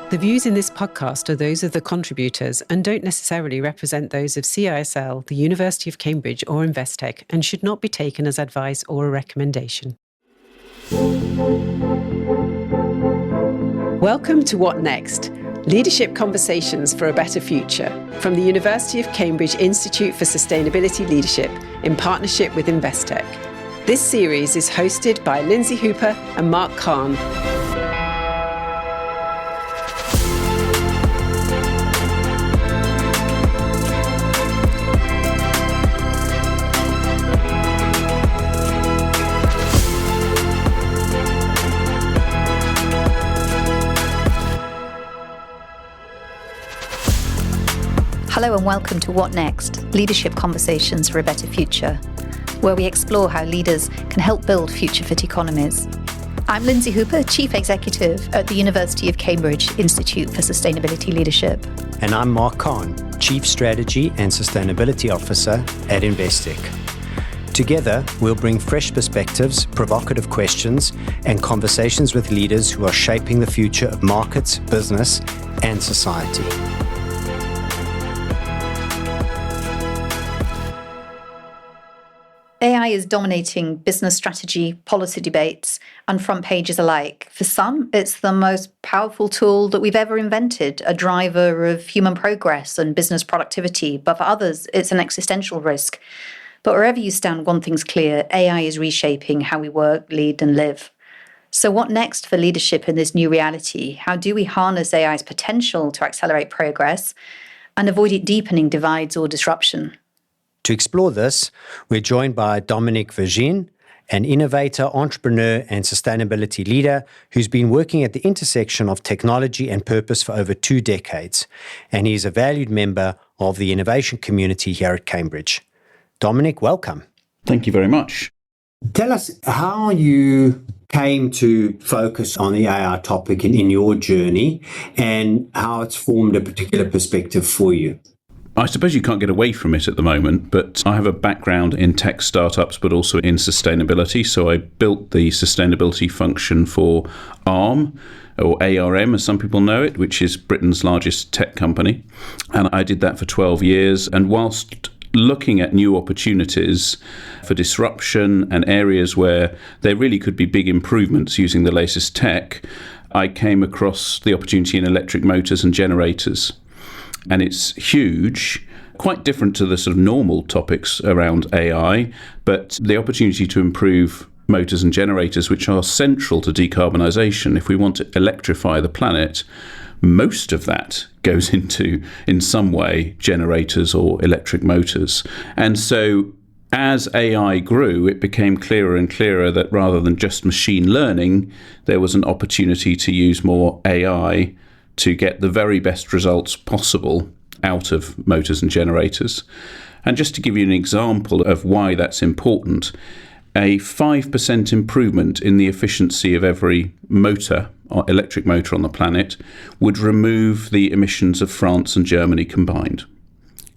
The views in this podcast are those of the contributors and don't necessarily represent those of CISL, the University of Cambridge or Investec, and should not be taken as advice or a recommendation. Welcome to What Next? Leadership Conversations for a Better Future from the University of Cambridge Institute for Sustainability Leadership in partnership with Investec. This series is hosted by Lindsay Hooper and Marc Kahn. Hello and welcome to What Next? Leadership Conversations for a Better Future, where we explore how leaders can help build future-fit economies. I'm Lindsay Hooper, Chief Executive at the University of Cambridge Institute for Sustainability Leadership. And I'm Marc Kahn, Chief Strategy and Sustainability Officer at Investec. Together, we'll bring fresh perspectives, provocative questions, and conversations with leaders who are shaping the future of markets, business, and society. AI is dominating business strategy, policy debates, and front pages alike. For some, it's the most powerful tool that we've ever invented, a driver of human progress and business productivity. But for others, it's an existential risk. But wherever you stand, one thing's clear: AI is reshaping how we work, lead, and live. So what next for leadership in this new reality? How do we harness AI's potential to accelerate progress and avoid it deepening divides or disruption? To explore this, we're joined by Dominic Vergine, an innovator, entrepreneur, and sustainability leader who's been working at the intersection of technology and purpose for over 2 decades, and he's a valued member of the innovation community here at Cambridge. Dominic, welcome. Thank you very much. Tell us how you came to focus on the AI topic in your journey and how it's formed a particular perspective for you. I suppose you can't get away from it at the moment, but I have a background in tech startups, but also in sustainability. So I built the sustainability function for ARM, or ARM as some people know it, which is Britain's largest tech company. And I did that for 12 years. And whilst looking at new opportunities for disruption and areas where there really could be big improvements using the latest tech, I came across the opportunity in electric motors and generators. And it's huge, quite different to the sort of normal topics around AI, but the opportunity to improve motors and generators, which are central to decarbonisation. If we want to electrify the planet, most of that goes into, in some way, generators or electric motors. And so as AI grew, it became clearer and clearer that rather than just machine learning, there was an opportunity to use more AI to get the very best results possible out of motors and generators. And just to give you an example of why that's important, a 5% improvement in the efficiency of every motor, or electric motor on the planet, would remove the emissions of France and Germany combined.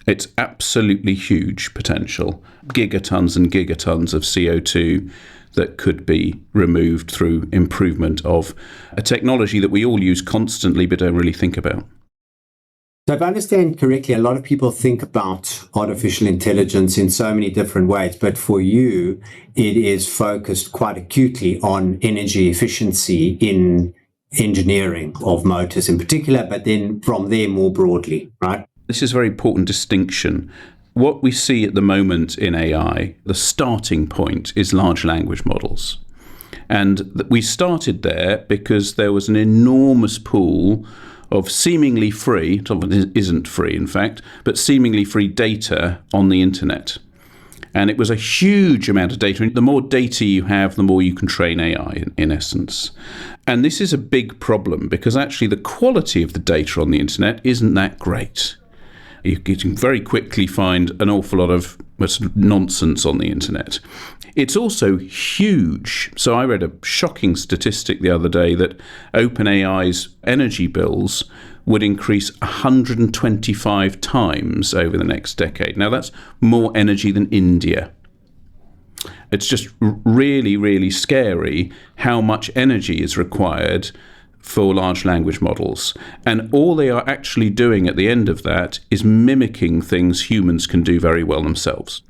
It's absolutely huge potential, gigatons and gigatons of CO2 that could be removed through improvement of a technology that we all use constantly but don't really think about. So if I understand correctly, a lot of people think about artificial intelligence in so many different ways, but for you, it is focused quite acutely on energy efficiency in engineering of motors in particular, but then from there more broadly, right? This is a very important distinction. What we see at the moment in AI, the starting point is large language models. And we started there because there was an enormous pool of seemingly free, it isn't free in fact, but seemingly free data on the internet. And it was a huge amount of data. The more data you have, the more you can train AI in essence. And this is a big problem because actually the quality of the data on the internet isn't that great. You can very quickly find an awful lot of nonsense on the internet. It's also huge. So I read a shocking statistic the other day that OpenAI's energy bills would increase 125 times over the next decade. Now that's more energy than India. It's just really, really scary how much energy is required for large language models. And all they are actually doing at the end of that is mimicking things humans can do very well themselves.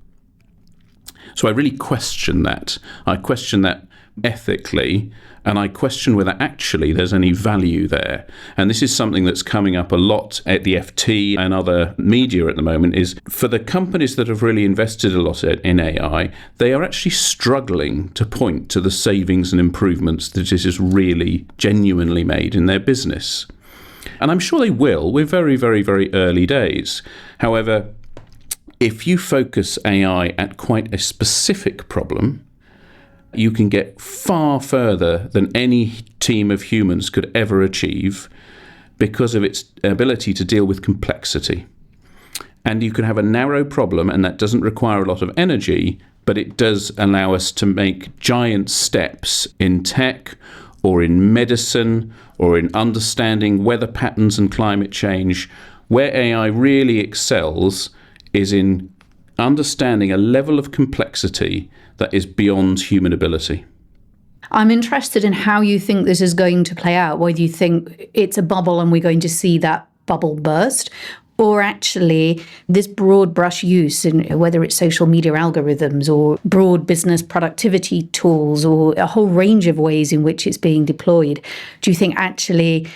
So I really question that. I question that ethically, and I question whether actually there's any value there. And this is something that's coming up a lot at the FT and other media at the moment, is for the companies that have really invested a lot in AI, they are actually struggling to point to the savings and improvements that this has really genuinely made in their business. And I'm sure they will. We're very, very, very early days. However, if you focus AI at quite a specific problem, you can get far further than any team of humans could ever achieve because of its ability to deal with complexity. And you can have a narrow problem, and that doesn't require a lot of energy, but it does allow us to make giant steps in tech or in medicine or in understanding weather patterns and climate change. Where AI really excels is in understanding a level of complexity that is beyond human ability. I'm interested in how you think this is going to play out, whether you think it's a bubble and we're going to see that bubble burst, or actually this broad brush use, in whether it's social media algorithms or broad business productivity tools or a whole range of ways in which it's being deployed. Do you think actually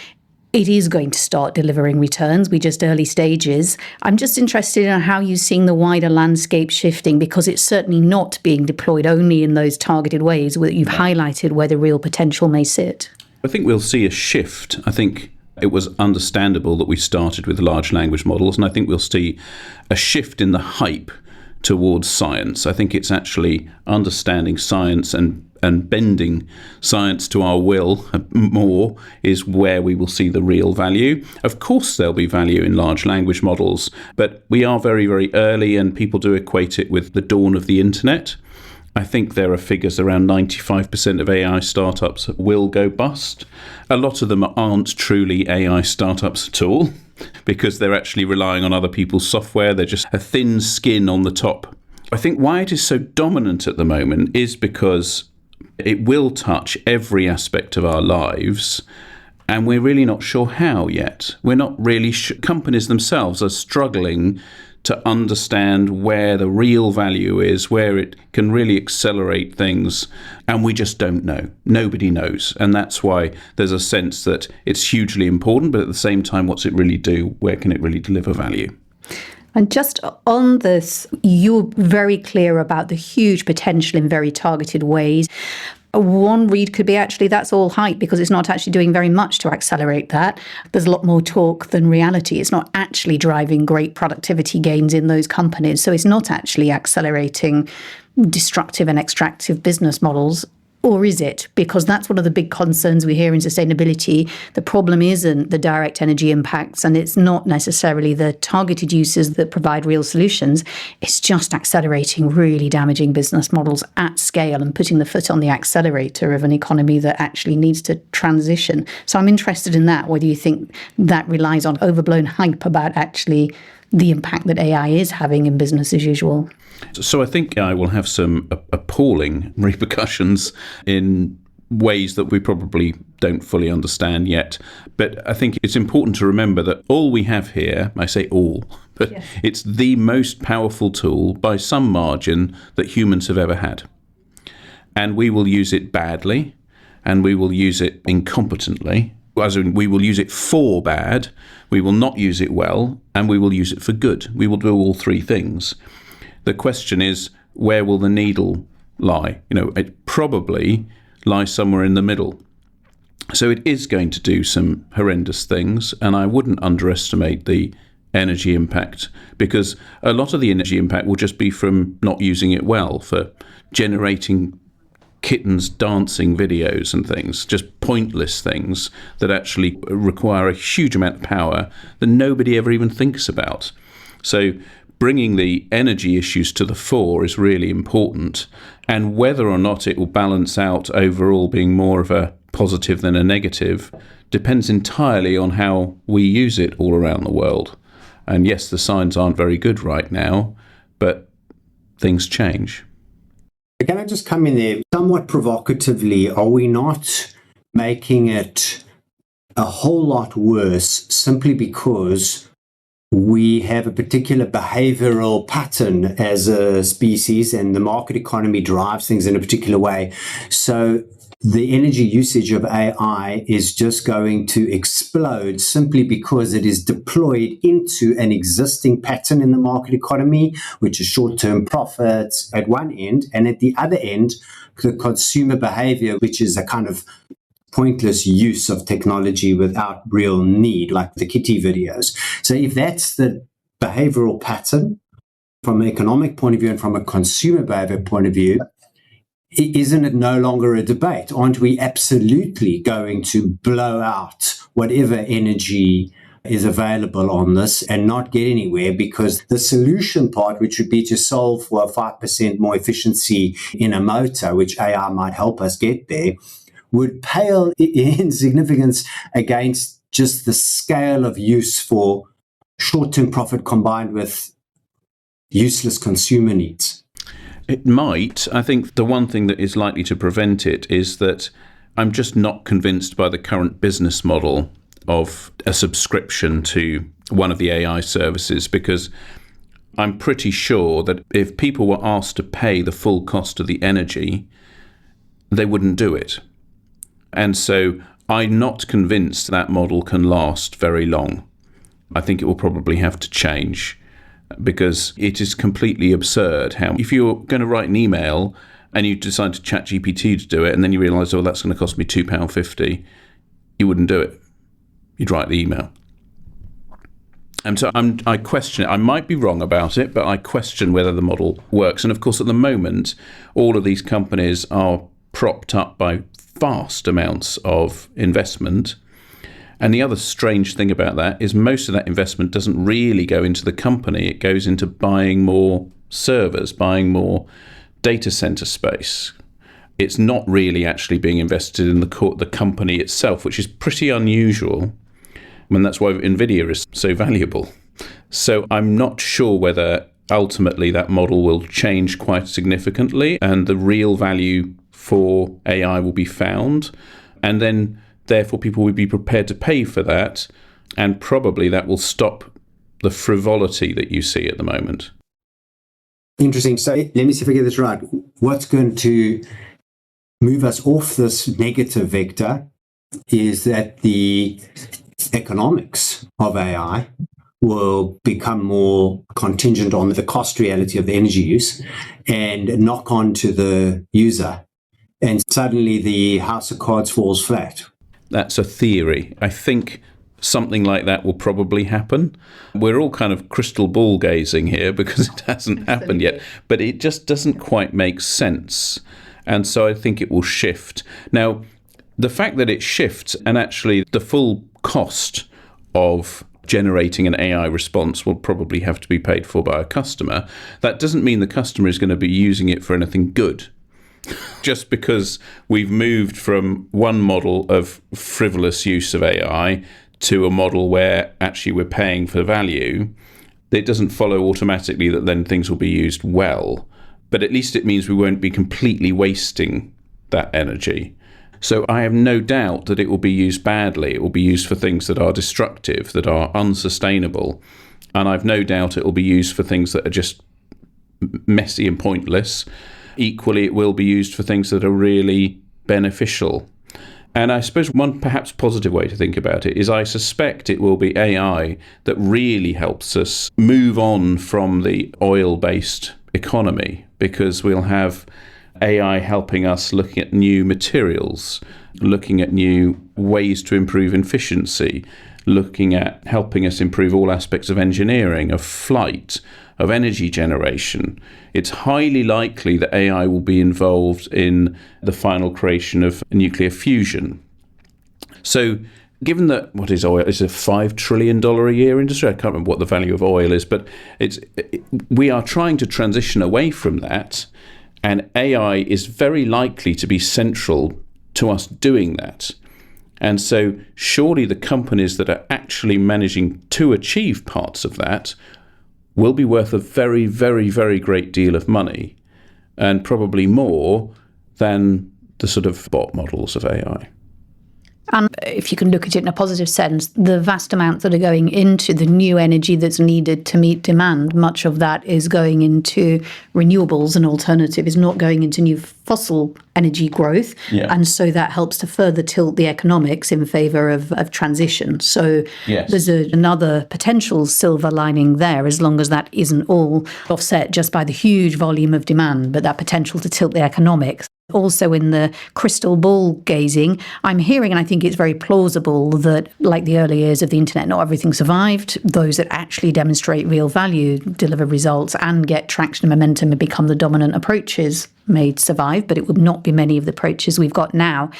it is going to start delivering returns? We're just early stages. I'm just interested in how you're seeing the wider landscape shifting, because it's certainly not being deployed only in those targeted ways that you've highlighted where the real potential may sit. I think we'll see a shift. I think it was understandable that we started with large language models, and I think we'll see a shift in the hype towards science. I think it's actually understanding science and bending science to our will more is where we will see the real value. Of course, there'll be value in large language models, but we are very, very early, and people do equate it with the dawn of the internet. I think there are figures around 95% of AI startups will go bust. A lot of them aren't truly AI startups at all, because they're actually relying on other people's software. They're just a thin skin on the top. I think why it is so dominant at the moment is because it will touch every aspect of our lives, and we're really not sure how yet. We're not really sure. Companies themselves are struggling to understand where the real value is, where it can really accelerate things, and we just don't know. Nobody knows, and that's why there's a sense that it's hugely important, but at the same time, what's it really do? Where can it really deliver value? And just on this, you're very clear about the huge potential in very targeted ways. One read could be actually that's all hype because it's not actually doing very much to accelerate that. There's a lot more talk than reality. It's not actually driving great productivity gains in those companies. So it's not actually accelerating destructive and extractive business models. Or is it? Because that's one of the big concerns we hear in sustainability. The problem isn't the direct energy impacts, and it's not necessarily the targeted uses that provide real solutions. It's just accelerating really damaging business models at scale and putting the foot on the accelerator of an economy that actually needs to transition. So I'm interested in that, whether you think that relies on overblown hype about actually the impact that AI is having in business as usual. So I think I will have some appalling repercussions in ways that we probably don't fully understand yet. But I think it's important to remember that all we have here, I say all, but yes, it's the most powerful tool by some margin that humans have ever had. And we will use it badly, and we will use it incompetently. As in, we will use it for bad, we will not use it well, and we will use it for good. We will do all three things. The question is, where will the needle lie? It probably lies somewhere in the middle. So it is going to do some horrendous things, and I wouldn't underestimate the energy impact, because a lot of the energy impact will just be from not using it well, for generating kittens dancing videos and things, just pointless things that actually require a huge amount of power that nobody ever even thinks about. So bringing the energy issues to the fore is really important, and whether or not it will balance out overall being more of a positive than a negative depends entirely on how we use it all around the world. And yes, the signs aren't very good right now, but things change. Can I just come in there somewhat provocatively? Are we not making it a whole lot worse simply because we have a particular behavioral pattern as a species, and the market economy drives things in a particular way. So the energy usage of AI is just going to explode simply because it is deployed into an existing pattern in the market economy, which is short-term profits at one end, and at the other end, the consumer behavior, which is a kind of pointless use of technology without real need, like the kitty videos. So if that's the behavioral pattern from an economic point of view and from a consumer behavior point of view, isn't it no longer a debate? Aren't we absolutely going to blow out whatever energy is available on this and not get anywhere? Because the solution part, which would be to solve for a 5% more efficiency in a motor, which AI might help us get there, would pale in significance against just the scale of use for short-term profit combined with useless consumer needs. It might. I think the one thing that is likely to prevent it is that I'm just not convinced by the current business model of a subscription to one of the AI services, because I'm pretty sure that if people were asked to pay the full cost of the energy, they wouldn't do it. And so I'm not convinced that model can last very long. I think it will probably have to change, because it is completely absurd how, if you're going to write an email and you decide to chat GPT to do it, and then you realise, oh, that's going to cost me £2.50, you wouldn't do it. You'd write the email. And so I question it. I might be wrong about it, but I question whether the model works. And of course, at the moment, all of these companies are propped up by vast amounts of investment. And the other strange thing about that is most of that investment doesn't really go into the company. It goes into buying more servers, buying more data center space. It's not really actually being invested in the company itself, which is pretty unusual. And that's why NVIDIA is so valuable. So I'm not sure whether ultimately that model will change quite significantly and the real value for AI will be found. And then therefore people will be prepared to pay for that. And probably that will stop the frivolity that you see at the moment. Interesting. So let me see if I get this right. What's going to move us off this negative vector is that the economics of AI will become more contingent on the cost reality of the energy use and knock on to the user. And suddenly the house of cards falls flat. That's a theory. I think something like that will probably happen. We're all kind of crystal ball gazing here because it hasn't happened yet, but it just doesn't quite make sense. And so I think it will shift. Now, the fact that it shifts and actually the full cost of generating an AI response will probably have to be paid for by a customer, that doesn't mean the customer is going to be using it for anything good. Just because we've moved from one model of frivolous use of AI to a model where actually we're paying for value, it doesn't follow automatically that then things will be used well. But at least it means we won't be completely wasting that energy. So I have no doubt that it will be used badly. It will be used for things that are destructive, that are unsustainable. And I've no doubt it will be used for things that are just messy and pointless. Equally, it will be used for things that are really beneficial. And I suppose one perhaps positive way to think about it is I suspect it will be AI that really helps us move on from the oil-based economy, because we'll have AI helping us looking at new materials, looking at new ways to improve efficiency, looking at helping us improve all aspects of engineering, of flight, of energy generation. It's highly likely that AI will be involved in the final creation of nuclear fusion. So given that, what is oil? It's a $5 trillion a year industry. I can't remember what the value of oil is, but we are trying to transition away from that. And AI is very likely to be central to us doing that. And so surely the companies that are actually managing to achieve parts of that will be worth a very, very, very great deal of money, and probably more than the sort of bot models of AI. And if you can look at it in a positive sense, the vast amounts that are going into the new energy that's needed to meet demand, much of that is going into renewables. An alternative is not going into new fossil energy growth. Yeah. And so that helps to further tilt the economics in favour of transition. So Yes. there's another potential silver lining there, as long as that isn't all offset just by the huge volume of demand, but that potential to tilt the economics. Also, in the crystal ball gazing, I'm hearing, and I think it's very plausible, that like the early years of the internet, not everything survived. Those that actually demonstrate real value, deliver results, and get traction and momentum and become the dominant approaches may survive, but it would not be many of the approaches we've got now.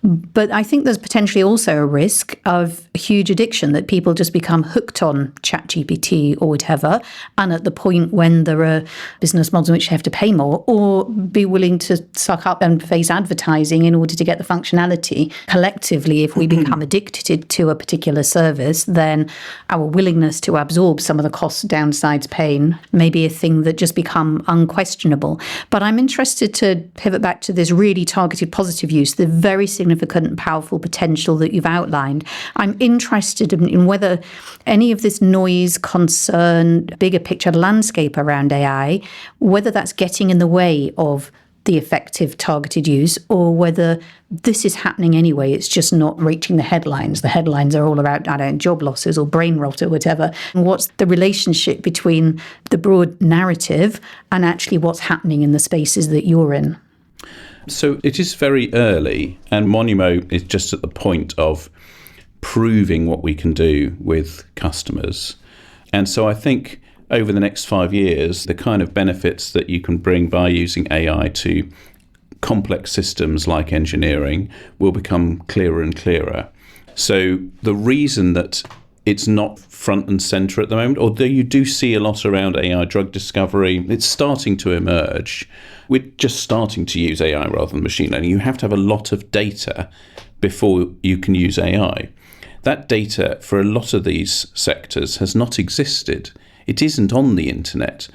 But I think there's potentially also a risk of a huge addiction, that people just become hooked on ChatGPT or whatever, and at the point when there are business models in which you have to pay more, or be willing to suck up and face advertising in order to get the functionality. Collectively, if we become addicted to a particular service, then our willingness to absorb some of the cost, downsides, pain may be a thing that just become unquestionable. But I'm interested to pivot back to this really targeted positive use, the very significant and powerful potential that you've outlined. I'm interested in whether any of this noise, concern, bigger picture landscape around AI, whether that's getting in the way of the effective targeted use, or whether this is happening anyway, it's just not reaching the headlines. The headlines are all about, job losses or brain rot or whatever. And what's the relationship between the broad narrative and actually what's happening in the spaces that you're in? So it is very early, and Monumo is just at the point of proving what we can do with customers. And so I think over the next 5 years, the kind of benefits that you can bring by using AI to complex systems like engineering will become clearer and clearer. So the reason that it's not front and center at the moment, although you do see a lot around AI drug discovery, it's starting to emerge. We're just starting to use AI rather than machine learning. You have to have a lot of data before you can use AI. That data for a lot of these sectors has not existed. It isn't on the internet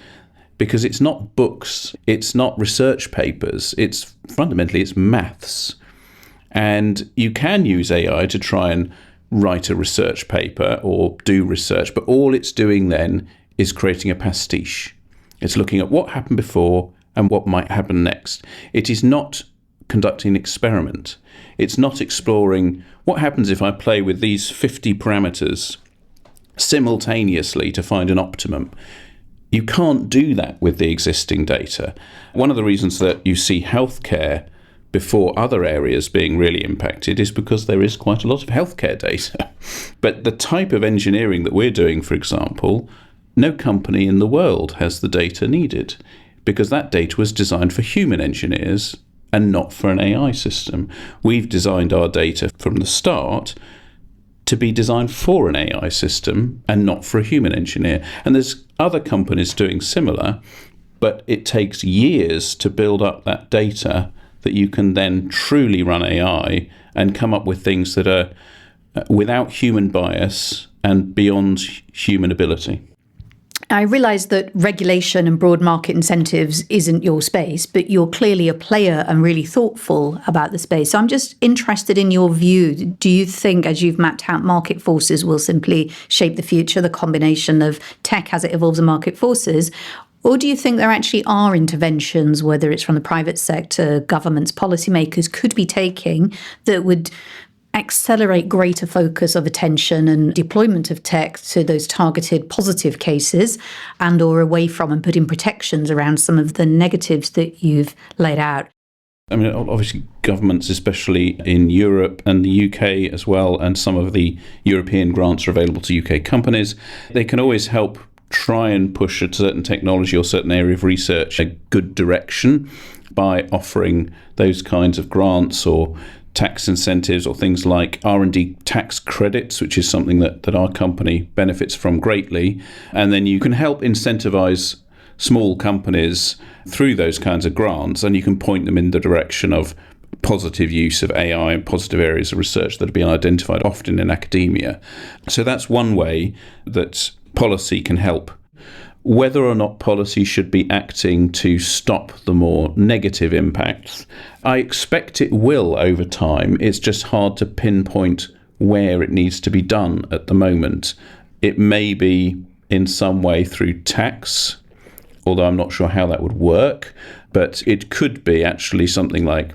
because it's not books, it's not research papers, it's fundamentally it's maths. And you can use AI to try and write a research paper or do research, but all it's doing then is creating a pastiche. It's looking at what happened before and what might happen next. It is not conducting an experiment. It's not exploring what happens if I play with these 50 parameters simultaneously to find an optimum. You can't do that with the existing data. One of the reasons that you see healthcare before other areas being really impacted is because there is quite a lot of healthcare data. But the type of engineering that we're doing, for example, no company in the world has the data needed because that data was designed for human engineers and not for an AI system. We've designed our data from the start to be designed for an AI system and not for a human engineer. And there's other companies doing similar, but it takes years to build up that data that you can then truly run AI and come up with things that are without human bias and beyond human ability. I realise that regulation and broad market incentives isn't your space, but you're clearly a player and really thoughtful about the space. So I'm just interested in your view. Do you think, as you've mapped out, market forces will simply shape the future, the combination of tech as it evolves and market forces? Or do you think there actually are interventions, whether it's from the private sector, governments, policymakers, could be taking that would accelerate greater focus of attention and deployment of tech to those targeted positive cases and or away from and put in protections around some of the negatives that you've laid out? I mean, obviously governments, especially in Europe and the UK as well, and some of the European grants are available to UK companies. They can always help try and push a certain technology or certain area of research a good direction by offering those kinds of grants or tax incentives or things like R&D tax credits, which is something that our company benefits from greatly. And then you can help incentivize small companies through those kinds of grants, and you can point them in the direction of positive use of AI and positive areas of research that have been identified often in academia. So that's one way that policy can help. Whether or not policy should be acting to stop the more negative impacts, I expect it will over time. It's just hard to pinpoint where it needs to be done at the moment. It may be in some way through tax, although I'm not sure how that would work, but it could be actually something like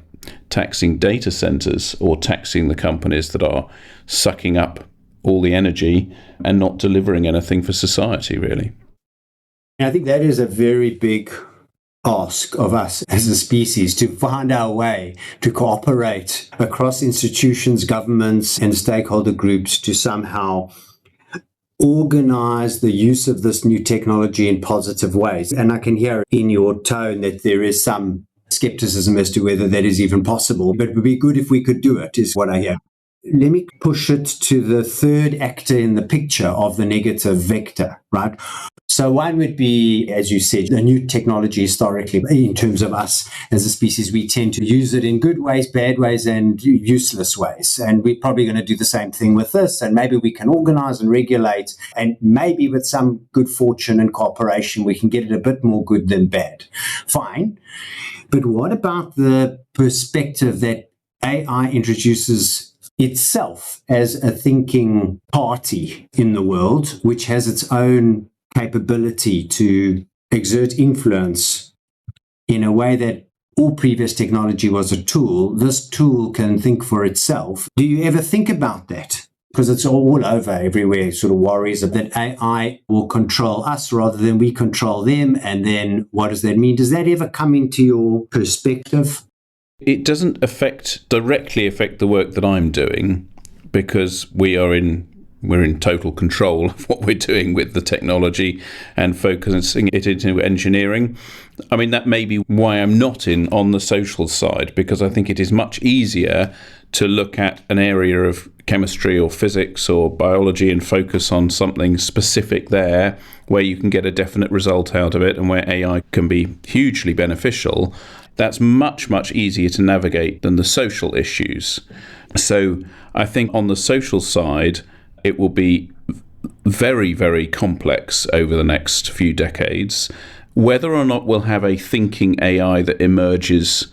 taxing data centers or taxing the companies that are sucking up all the energy and not delivering anything for society, really. I think that is a very big ask of us as a species, to find our way to cooperate across institutions, governments, and stakeholder groups to somehow organize the use of this new technology in positive ways. And I can hear in your tone that there is some skepticism as to whether that is even possible, but it would be good if we could do it, is what I hear. Let me push it to the third actor in the picture of the negative vector, right? So one would be, as you said, the new technology historically, in terms of us as a species, we tend to use it in good ways, bad ways, and useless ways. And we're probably going to do the same thing with this. And maybe we can organize and regulate, and maybe with some good fortune and cooperation, we can get it a bit more good than bad. Fine. But what about the perspective that AI introduces itself as a thinking party in the world, which has its own capability to exert influence in a way that all previous technology was a tool? This tool can think for itself. Do you ever think about that? Because it's all over everywhere, sort of worries that AI will control us rather than we control them. And then what does that mean? Does that ever come into your perspective? It doesn't directly affect the work that I'm doing, because we're in total control of what we're doing with the technology and focusing it into engineering. I mean, that may be why I'm not on the social side, because I think it is much easier to look at an area of chemistry or physics or biology and focus on something specific there where you can get a definite result out of it, and where AI can be hugely beneficial. That's much, much easier to navigate than the social issues. So I think on the social side, it will be very, very complex over the next few decades. Whether or not we'll have a thinking AI that emerges,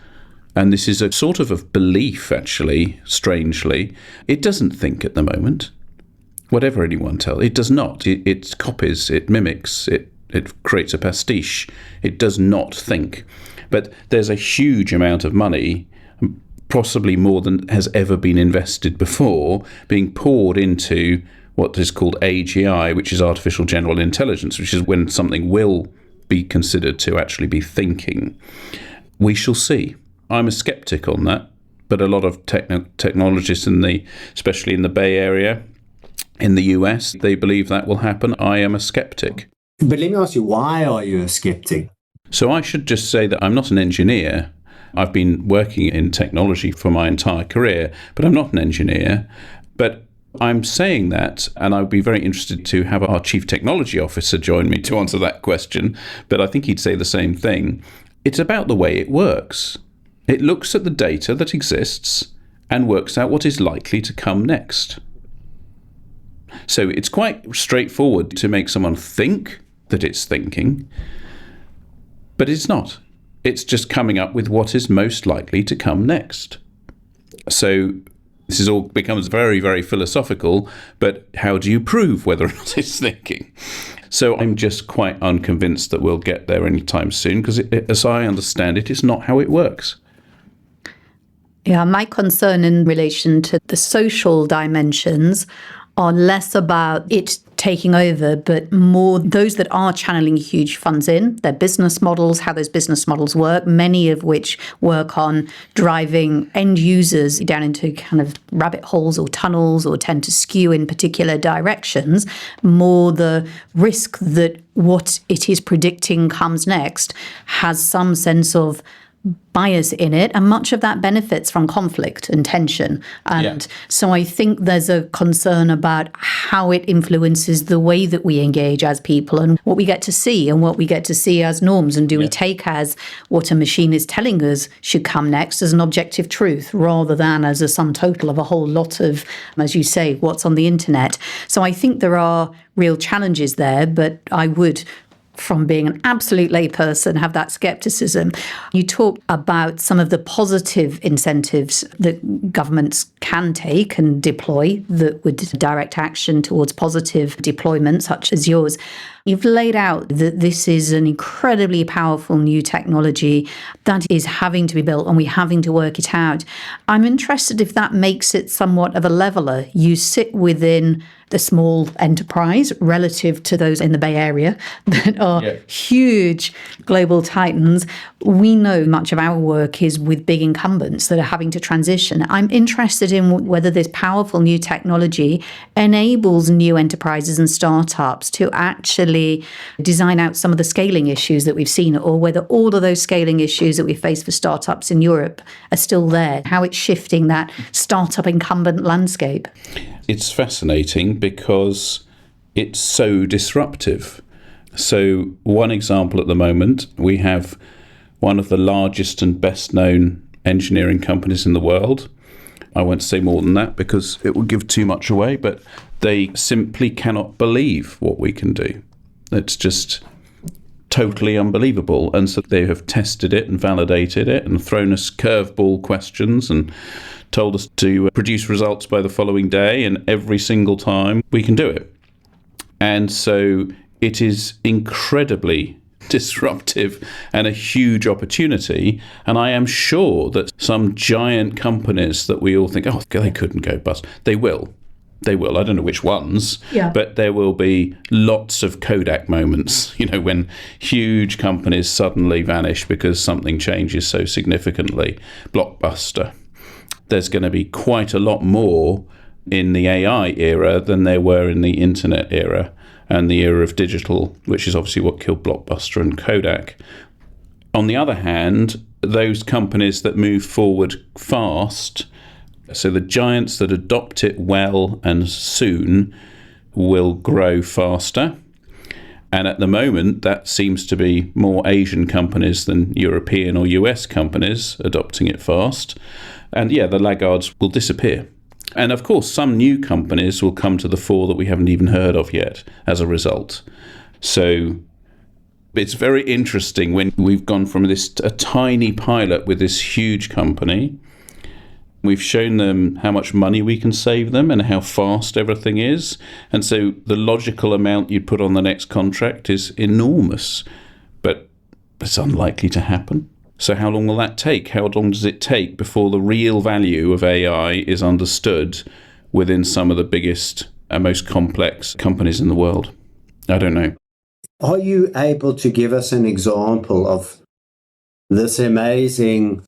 and this is a sort of a belief, actually, strangely, it doesn't think at the moment. Whatever anyone tells, it does not. It copies, it mimics, it creates a pastiche. It does not think. But there's a huge amount of money, possibly more than has ever been invested before, being poured into what is called AGI, which is artificial general intelligence, which is when something will be considered to actually be thinking. We shall see. I'm a skeptic on that, but a lot of technologists, especially in the Bay Area, in the US, they believe that will happen. I am a skeptic. But let me ask you, why are you a skeptic? So I should just say that I'm not an engineer. I've been working in technology for my entire career, but I'm not an engineer. But I'm saying that, and I would be very interested to have our Chief Technology Officer join me to answer that question, but I think he'd say the same thing. It's about the way it works. It looks at the data that exists and works out what is likely to come next. So it's quite straightforward to make someone think that it's thinking, but it's not. It's just coming up with what is most likely to come next. So this is all becomes very, very philosophical, but how do you prove whether or not it's thinking? So I'm just quite unconvinced that we'll get there anytime soon, because as I understand it, it's not how it works. Yeah, my concern in relation to the social dimensions are less about it taking over, but more those that are channeling huge funds in, their business models, how those business models work, many of which work on driving end users down into kind of rabbit holes or tunnels, or tend to skew in particular directions. More the risk that what it is predicting comes next has some sense of bias in it, and much of that benefits from conflict and tension. And so I think there's a concern about how it influences the way that we engage as people, and what we get to see, and what we get to see as norms. And do we take as what a machine is telling us should come next as an objective truth, rather than as a sum total of a whole lot of, as you say, what's on the internet. So I think there are real challenges there, but I would from being an absolute layperson, have that skepticism. You talk about some of the positive incentives that governments can take and deploy that would direct action towards positive deployment, such as yours. You've laid out that this is an incredibly powerful new technology that is having to be built and we're having to work it out. I'm interested if that makes it somewhat of a leveler. You sit within the small enterprise relative to those in the Bay Area that are huge global titans. We know much of our work is with big incumbents that are having to transition. I'm interested in whether this powerful new technology enables new enterprises and startups to actually design out some of the scaling issues that we've seen, or whether all of those scaling issues that we face for startups in Europe are still there, how it's shifting that startup incumbent landscape. It's fascinating because it's so disruptive. So one example at the moment, we have one of the largest and best known engineering companies in the world. I won't say more than that because it will give too much away, but they simply cannot believe what we can do. It's just totally unbelievable. And so they have tested it and validated it and thrown us curveball questions and told us to produce results by the following day, and every single time we can do it. And so it is incredibly disruptive and a huge opportunity. And I am sure that some giant companies that we all think, oh, they couldn't go bust. They will. They will. I don't know which ones, but there will be lots of Kodak moments, when huge companies suddenly vanish because something changes so significantly. Blockbuster. There's going to be quite a lot more in the AI era than there were in the internet era and the era of digital, which is obviously what killed Blockbuster and Kodak. On the other hand, those companies that move forward fast, so the giants that adopt it well and soon, will grow faster. And at the moment, that seems to be more Asian companies than European or US companies adopting it fast. And the laggards will disappear. And of course, some new companies will come to the fore that we haven't even heard of yet as a result. So it's very interesting when we've gone from a tiny pilot with this huge company. We've shown them how much money we can save them and how fast everything is. And so the logical amount you'd put on the next contract is enormous, but it's unlikely to happen. So how long will that take? How long does it take before the real value of AI is understood within some of the biggest and most complex companies in the world? I don't know. Are you able to give us an example of this amazing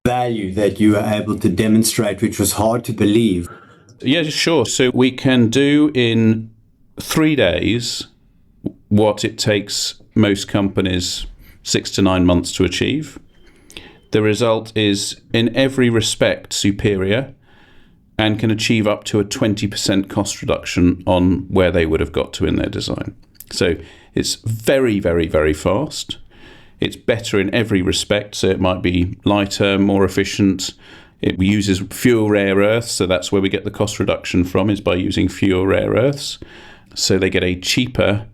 value that you were able to demonstrate, which was hard to believe? Yeah, sure. So we can do in 3 days what it takes most companies 6 to 9 months to achieve. The result is in every respect superior and can achieve up to a 20% cost reduction on where they would have got to in their design. So it's very, very, very fast. It's better in every respect. So it might be lighter, more efficient. It uses fewer rare earths. So that's where we get the cost reduction from, is by using fewer rare earths. So they get a cheaper,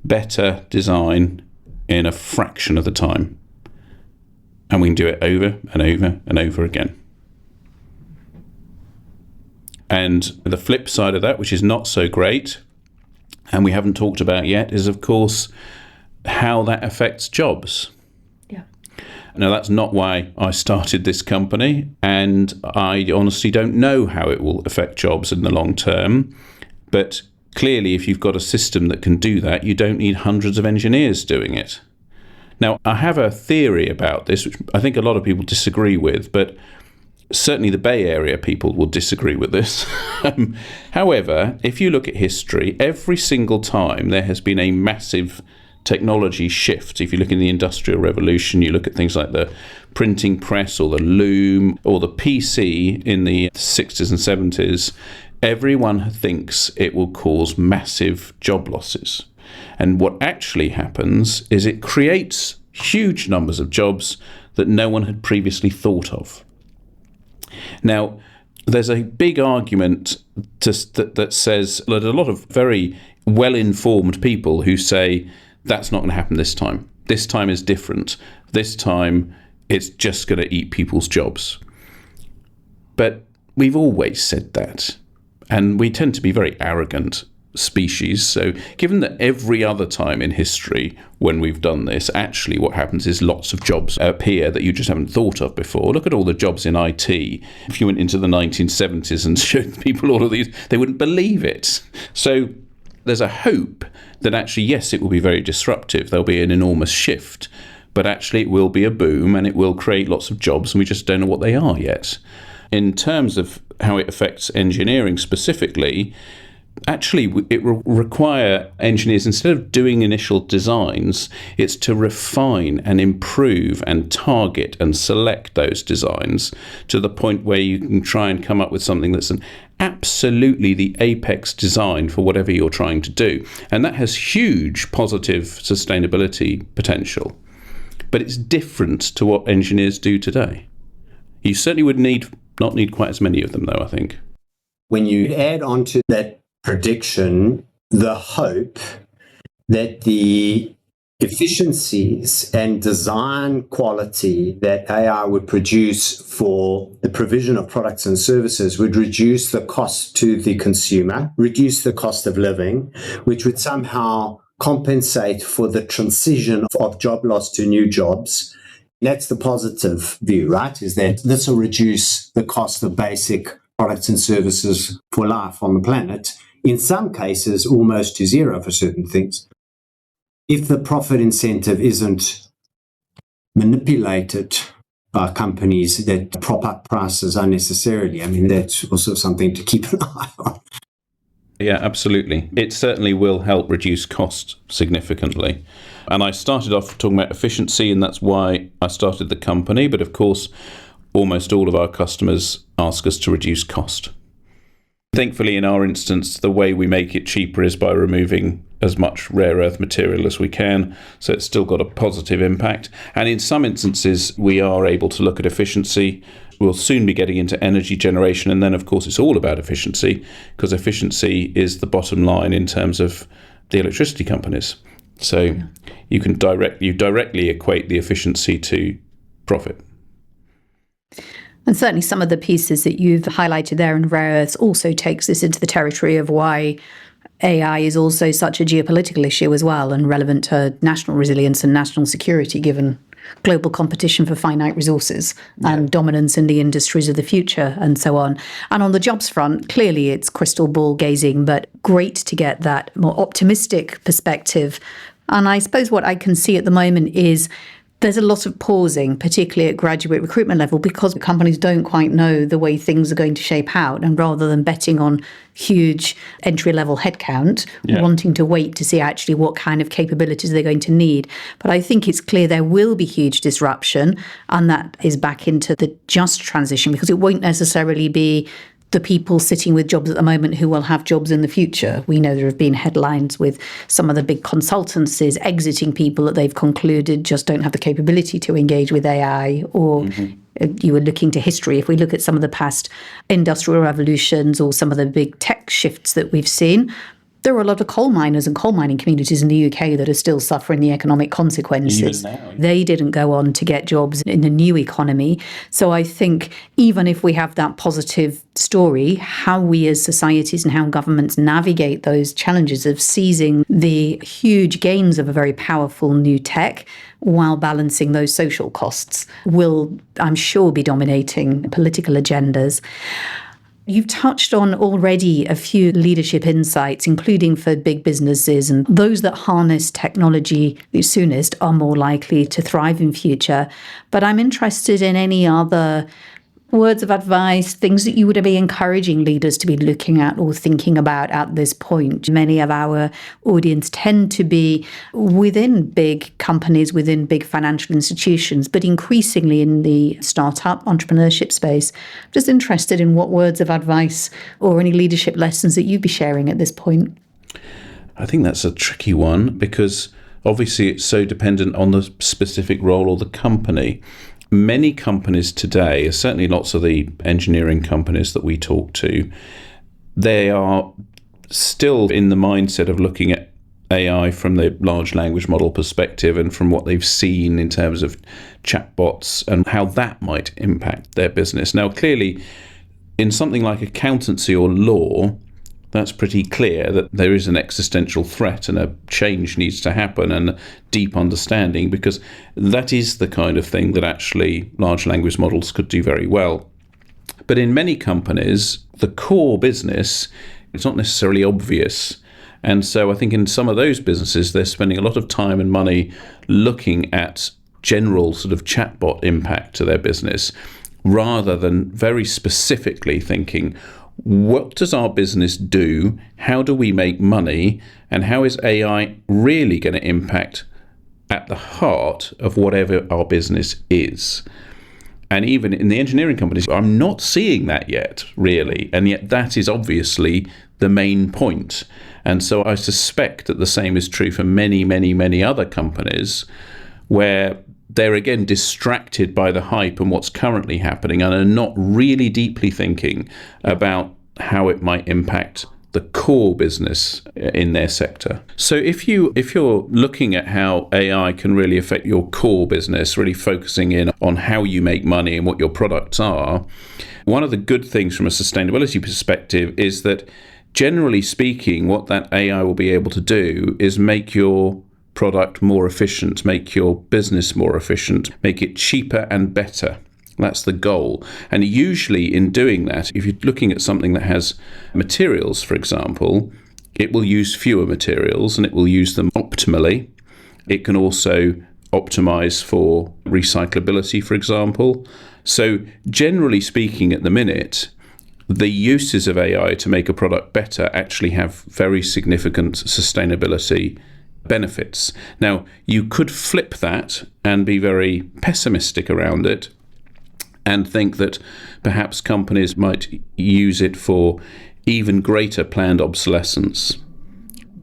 better design in a fraction of the time. And we can do it over and over and over again. And the flip side of that, which is not so great, and we haven't talked about yet, is of course how that affects jobs. Yeah. Now, that's not why I started this company, and I honestly don't know how it will affect jobs in the long term. But clearly, if you've got a system that can do that, you don't need hundreds of engineers doing it. Now, I have a theory about this, which I think a lot of people disagree with, but certainly the Bay Area people will disagree with this. However, if you look at history, every single time there has been a massive technology shift. If you look in the Industrial Revolution, you look at things like the printing press or the loom or the PC in the 60s and 70s, everyone thinks it will cause massive job losses. And what actually happens is it creates huge numbers of jobs that no one had previously thought of. Now, there's a big argument that says that a lot of very well-informed people who say That's not going to happen this time. This time is different. This time it's just going to eat people's jobs. But we've always said that. And we tend to be very arrogant species. So given that every other time in history when we've done this, actually what happens is lots of jobs appear that you just haven't thought of before. Look at all the jobs in IT. If you went into the 1970s and showed people all of these, they wouldn't believe it. So there's a hope that actually, yes, it will be very disruptive. There'll be an enormous shift, but actually it will be a boom and it will create lots of jobs, and we just don't know what they are yet. In terms of how it affects engineering specifically, actually it will require engineers, instead of doing initial designs, it's to refine and improve and target and select those designs to the point where you can try and come up with something that's absolutely the apex design for whatever you're trying to do. And that has huge positive sustainability potential. But it's different to what engineers do today. You certainly would not need quite as many of them, though, I think. When you add on to that prediction the hope that the efficiencies and design quality that AI would produce for the provision of products and services would reduce the cost to the consumer, reduce the cost of living, which would somehow compensate for the transition of job loss to new jobs. That's the positive view, right? Is that this will reduce the cost of basic products and services for life on the planet, in some cases almost to zero for certain things. If the profit incentive isn't manipulated by companies that prop up prices unnecessarily, I mean, that's also something to keep an eye on. Yeah, absolutely. It certainly will help reduce cost significantly. And I started off talking about efficiency, and that's why I started the company. But of course, almost all of our customers ask us to reduce cost. Thankfully, in our instance, the way we make it cheaper is by removing as much rare earth material as we can. So it's still got a positive impact. And in some instances, we are able to look at efficiency. We'll soon be getting into energy generation. And then, of course, it's all about efficiency, because efficiency is the bottom line in terms of the electricity companies. So you can directly equate the efficiency to profit. And certainly some of the pieces that you've highlighted there in rare earths also takes us into the territory of why AI is also such a geopolitical issue as well, and relevant to national resilience and national security, given global competition for finite resources and dominance in the industries of the future and so on. And on the jobs front, clearly it's crystal ball gazing, but great to get that more optimistic perspective. And I suppose what I can see at the moment is there's a lot of pausing, particularly at graduate recruitment level, because companies don't quite know the way things are going to shape out. And rather than betting on huge entry-level headcount, wanting to wait to see actually what kind of capabilities they're going to need. But I think it's clear there will be huge disruption, and that is back into the just transition, because it won't necessarily be the people sitting with jobs at the moment who will have jobs in the future. We know there have been headlines with some of the big consultancies exiting people that they've concluded just don't have the capability to engage with AI, or you were looking to history. If we look at some of the past industrial revolutions or some of the big tech shifts that we've seen, there are a lot of coal miners and coal mining communities in the UK that are still suffering the economic consequences. They didn't go on to get jobs in the new economy. So I think even if we have that positive story, how we as societies and how governments navigate those challenges of seizing the huge gains of a very powerful new tech while balancing those social costs will, I'm sure, be dominating political agendas. You've touched on already a few leadership insights, including for big businesses, and those that harness technology the soonest are more likely to thrive in future. But I'm interested in any other words of advice, things that you would be encouraging leaders to be looking at or thinking about at this point. Many of our audience tend to be within big companies, within big financial institutions, but increasingly in the startup entrepreneurship space. Just interested in what words of advice or any leadership lessons that you'd be sharing at this point. I think that's a tricky one, because obviously it's so dependent on the specific role or the company. Many companies today, certainly lots of the engineering companies that we talk to, they are still in the mindset of looking at AI from the large language model perspective and from what they've seen in terms of chatbots and how that might impact their business. Now, clearly, in something like accountancy or law, that's pretty clear that there is an existential threat and a change needs to happen and deep understanding, because that is the kind of thing that actually large language models could do very well. But in many companies, the core business, it's not necessarily obvious. And so I think in some of those businesses, they're spending a lot of time and money looking at general sort of chatbot impact to their business, rather than very specifically thinking, what does our business do? How do we make money? And how is AI really going to impact at the heart of whatever our business is? And even in the engineering companies, I'm not seeing that yet, really. And yet that is obviously the main point. And so I suspect that the same is true for many, many, many other companies, where they're again distracted by the hype and what's currently happening and are not really deeply thinking about how it might impact the core business in their sector. So if you're looking at how AI can really affect your core business, really focusing in on how you make money and what your products are, one of the good things from a sustainability perspective is that, generally speaking, what that AI will be able to do is make your product more efficient, make your business more efficient, make it cheaper and better. That's the goal. And usually in doing that, if you're looking at something that has materials, for example, it will use fewer materials and it will use them optimally. It can also optimize for recyclability, for example. So generally speaking, at the minute, the uses of AI to make a product better actually have very significant sustainability benefits. Now, you could flip that and be very pessimistic around it and think that perhaps companies might use it for even greater planned obsolescence.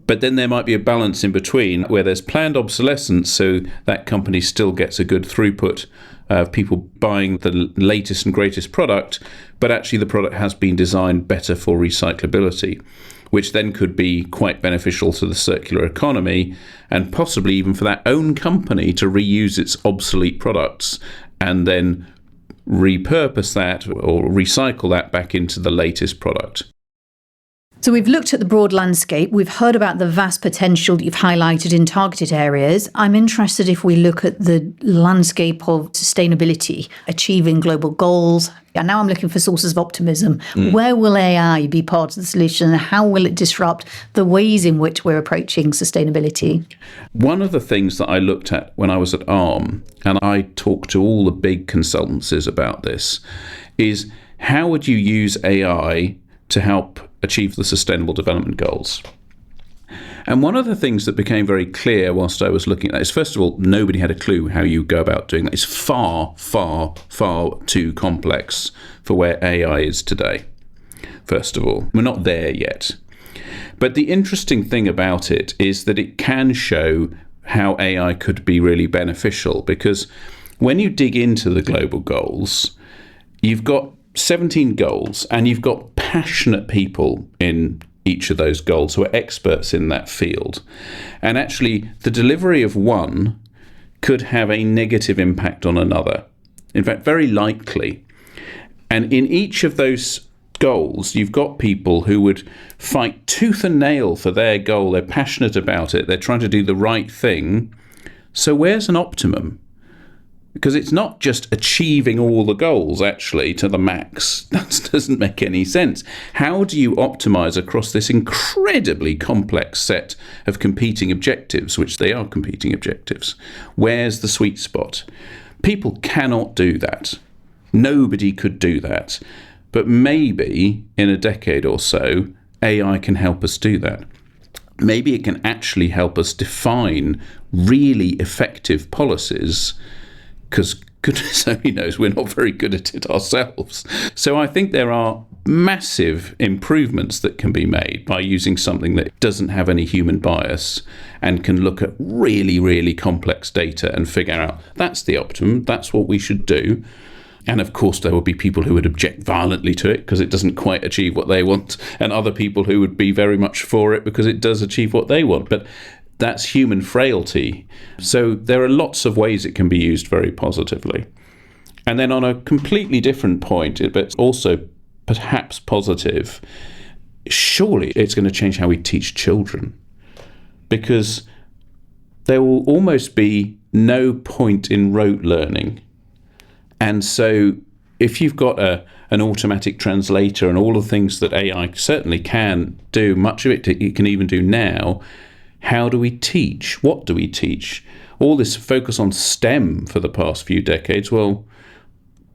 But then there might be a balance in between where there's planned obsolescence, so that company still gets a good throughput of people buying the latest and greatest product, but actually the product has been designed better for recyclability, which then could be quite beneficial to the circular economy and possibly even for that own company to reuse its obsolete products and then repurpose that or recycle that back into the latest product. So we've looked at the broad landscape. We've heard about the vast potential that you've highlighted in targeted areas. I'm interested if we look at the landscape of sustainability, achieving global goals. And now I'm looking for sources of optimism. Where will AI be part of the solution and how will it disrupt the ways in which we're approaching sustainability? One of the things that I looked at when I was at Arm, and I talked to all the big consultancies about this, is how would you use AI to help achieve the Sustainable Development Goals? And one of the things that became very clear whilst I was looking at that is, first of all, nobody had a clue how you go about doing that. It's far, far, far too complex for where AI is today, first of all. We're not there yet. But the interesting thing about it is that it can show how AI could be really beneficial, because when you dig into the global goals, you've got 17 goals and you've got passionate people in each of those goals who are experts in that field. And actually, the delivery of one could have a negative impact on another. In fact, very likely. And in each of those goals, you've got people who would fight tooth and nail for their goal. They're passionate about it. They're trying to do the right thing. So where's an optimum? Because it's not just achieving all the goals, actually, to the max. That doesn't make any sense. How do you optimize across this incredibly complex set of competing objectives, which they are competing objectives? Where's the sweet spot? People cannot do that. Nobody could do that. But maybe in a decade or so, AI can help us do that. Maybe it can actually help us define really effective policies, because goodness only knows we're not very good at it ourselves. So I think there are massive improvements that can be made by using something that doesn't have any human bias and can look at really, really complex data and figure out that's the optimum, that's what we should do. And of course, there will be people who would object violently to it because it doesn't quite achieve what they want, and other people who would be very much for it because it does achieve what they want. But that's human frailty. So there are lots of ways it can be used very positively. And then on a completely different point, but also perhaps positive, surely it's going to change how we teach children, because there will almost be no point in rote learning. And so if you've got an automatic translator and all the things that AI certainly can do, much of it it can even do now, how do we teach? What do we teach? All this focus on STEM for the past few decades, well,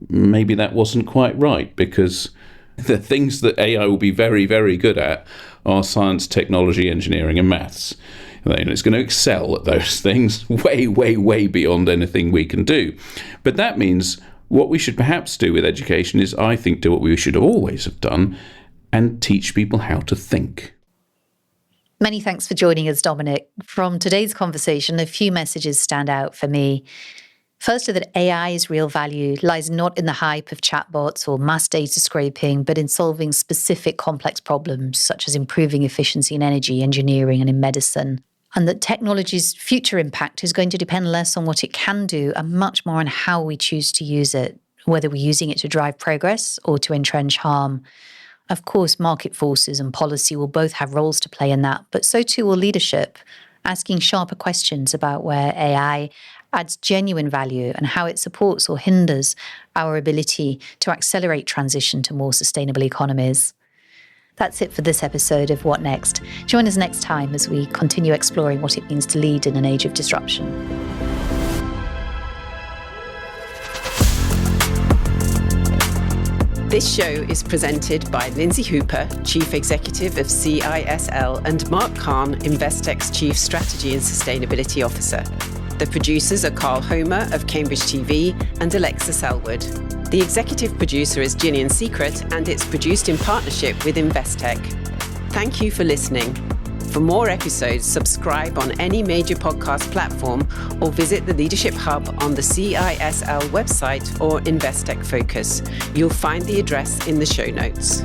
maybe that wasn't quite right, because the things that AI will be very, very good at are science, technology, engineering, and maths. And it's going to excel at those things way, way, way beyond anything we can do. But that means what we should perhaps do with education is, I think, do what we should always have done and teach people how to think. Many thanks for joining us, Dominic. From today's conversation, a few messages stand out for me. First, that AI's real value lies not in the hype of chatbots or mass data scraping, but in solving specific complex problems, such as improving efficiency in energy, engineering, and in medicine. And that technology's future impact is going to depend less on what it can do and much more on how we choose to use it, whether we're using it to drive progress or to entrench harm. Of course, market forces and policy will both have roles to play in that, but so too will leadership, asking sharper questions about where AI adds genuine value and how it supports or hinders our ability to accelerate transition to more sustainable economies. That's it for this episode of What Next? Join us next time as we continue exploring what it means to lead in an age of disruption. This show is presented by Lindsay Hooper, Chief Executive of CISL, and Marc Kahn, Investec's Chief Strategy and Sustainability Officer. The producers are Carl Homer of Cambridge TV and Alexa Selwood. The executive producer is Gillian Secret, and it's produced in partnership with Investec. Thank you for listening. For more episodes, subscribe on any major podcast platform or visit the Leadership Hub on the CISL website or Investec Focus. You'll find the address in the show notes.